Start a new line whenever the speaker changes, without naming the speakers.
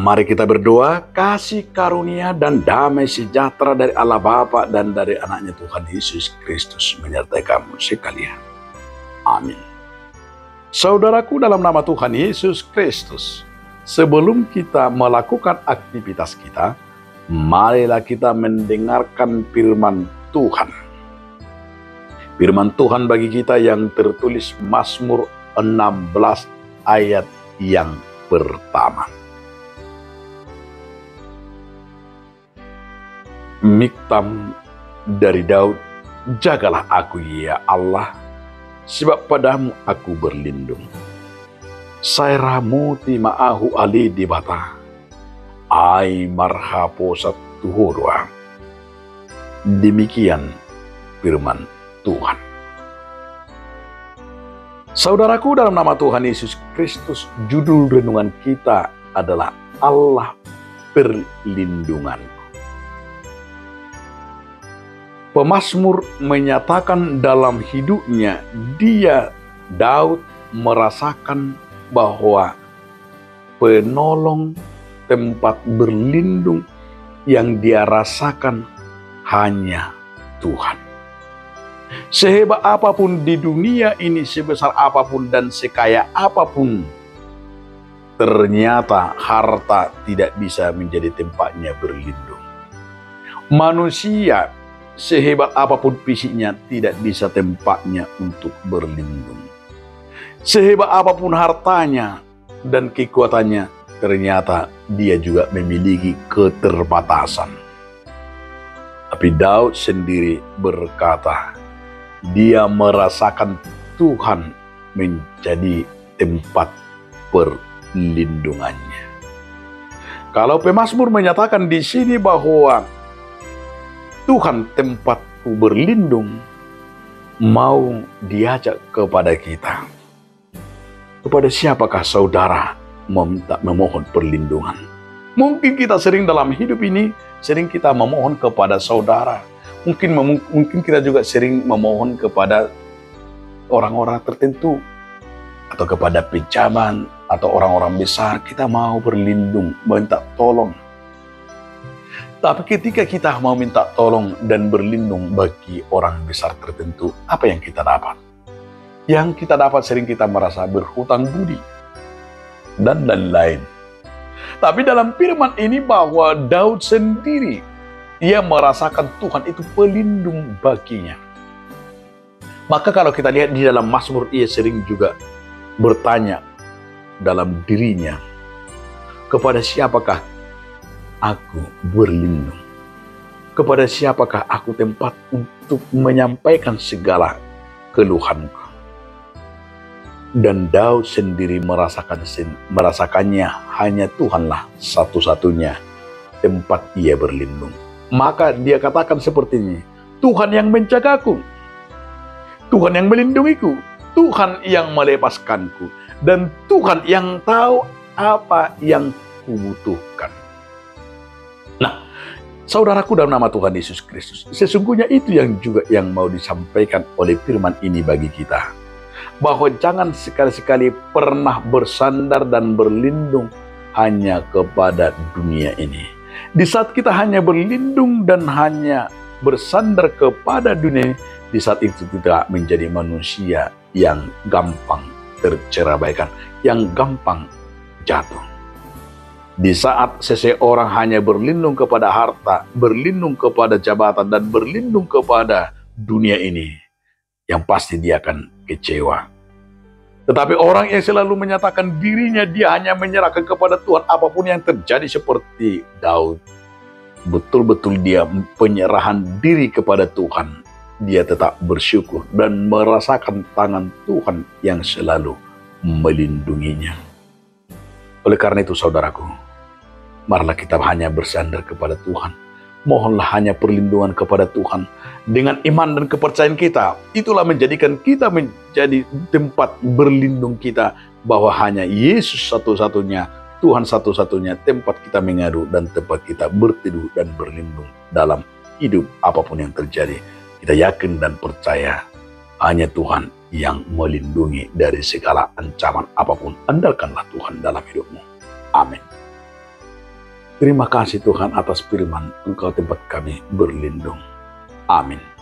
Mari kita berdoa, kasih karunia dan damai sejahtera dari Allah Bapa dan dari anaknya Tuhan Yesus Kristus menyertai kamu sekalian. Amin. Saudaraku dalam nama Tuhan Yesus Kristus, sebelum kita melakukan aktivitas kita, marilah kita mendengarkan firman Tuhan. Firman Tuhan bagi kita yang tertulis Mazmur 16 ayat yang pertama. Miktam dari Daud, jagalah aku ya Allah, sebab padamu aku berlindung. Sairamuti ma'ahu ali di bata, ai marhapo satuhurwa. Demikian firman Tuhan. Saudaraku dalam nama Tuhan Yesus Kristus, judul renungan kita adalah Allah perlindungan. Pemazmur menyatakan dalam hidupnya, Daud merasakan bahwa penolong, tempat berlindung yang dia rasakan hanya Tuhan. Sehebat apapun di dunia ini, sebesar apapun dan sekaya apapun, ternyata harta tidak bisa menjadi tempatnya berlindung. Manusia sehebat apapun fisiknya tidak bisa tempatnya untuk berlindung. Sehebat apapun hartanya dan kekuatannya, ternyata dia juga memiliki keterbatasan. Tapi Daud sendiri berkata, dia merasakan Tuhan menjadi tempat perlindungannya. Kalau pemazmur menyatakan di sini bahwa Tuhan tempatku berlindung, mau diajak kepada kita. Kepada siapakah saudara memohon perlindungan? Mungkin kita sering dalam hidup ini, sering kita memohon kepada saudara. Mungkin kita juga sering memohon kepada orang-orang tertentu, atau kepada pejabat, atau orang-orang besar. Kita mau berlindung, minta tolong. Tapi ketika kita mau minta tolong dan berlindung bagi orang besar tertentu, apa yang kita dapat? Yang kita dapat sering kita merasa berhutang budi dan lain-lain. Tapi dalam firman ini bahwa Daud sendiri, ia merasakan Tuhan itu pelindung baginya. Maka kalau kita lihat di dalam Mazmur, ia sering juga bertanya dalam dirinya, kepada siapakah aku berlindung? Kepada siapakah aku tempat untuk menyampaikan segala keluhanku? Dan Daud sendiri merasakannya hanya Tuhanlah satu-satunya tempat ia berlindung. Maka dia katakan seperti ini, Tuhan yang menjagaku, Tuhan yang melindungiku, Tuhan yang melepaskanku, dan Tuhan yang tahu apa yang kubutuhkan. Nah, saudaraku dalam nama Tuhan Yesus Kristus, sesungguhnya itu yang mau disampaikan oleh firman ini bagi kita. Bahwa jangan sekali-sekali pernah bersandar dan berlindung hanya kepada dunia ini. Di saat kita hanya berlindung dan hanya bersandar kepada dunia, di saat itu kita menjadi manusia yang gampang tercerabaikan, yang gampang jatuh. Di saat seseorang hanya berlindung kepada harta, berlindung kepada jabatan, dan berlindung kepada dunia ini, yang pasti dia akan kecewa. Tetapi orang yang selalu menyatakan dirinya dia hanya menyerahkan kepada Tuhan apapun yang terjadi, seperti Daud, betul-betul dia penyerahan diri kepada Tuhan. Dia tetap bersyukur dan merasakan tangan Tuhan yang selalu melindunginya. Oleh karena itu saudaraku, marilah kita hanya bersandar kepada Tuhan. Mohonlah hanya perlindungan kepada Tuhan. Dengan iman dan kepercayaan kita, itulah menjadikan kita menjadi tempat berlindung kita, bahwa hanya Yesus satu-satunya, Tuhan satu-satunya tempat kita mengadu dan tempat kita berteduh dan berlindung dalam hidup apapun yang terjadi. Kita yakin dan percaya hanya Tuhan yang melindungi dari segala ancaman apapun. Andalkanlah Tuhan dalam hidupmu. Amin. Terima kasih Tuhan atas firman Engkau tempat kami berlindung. Amin.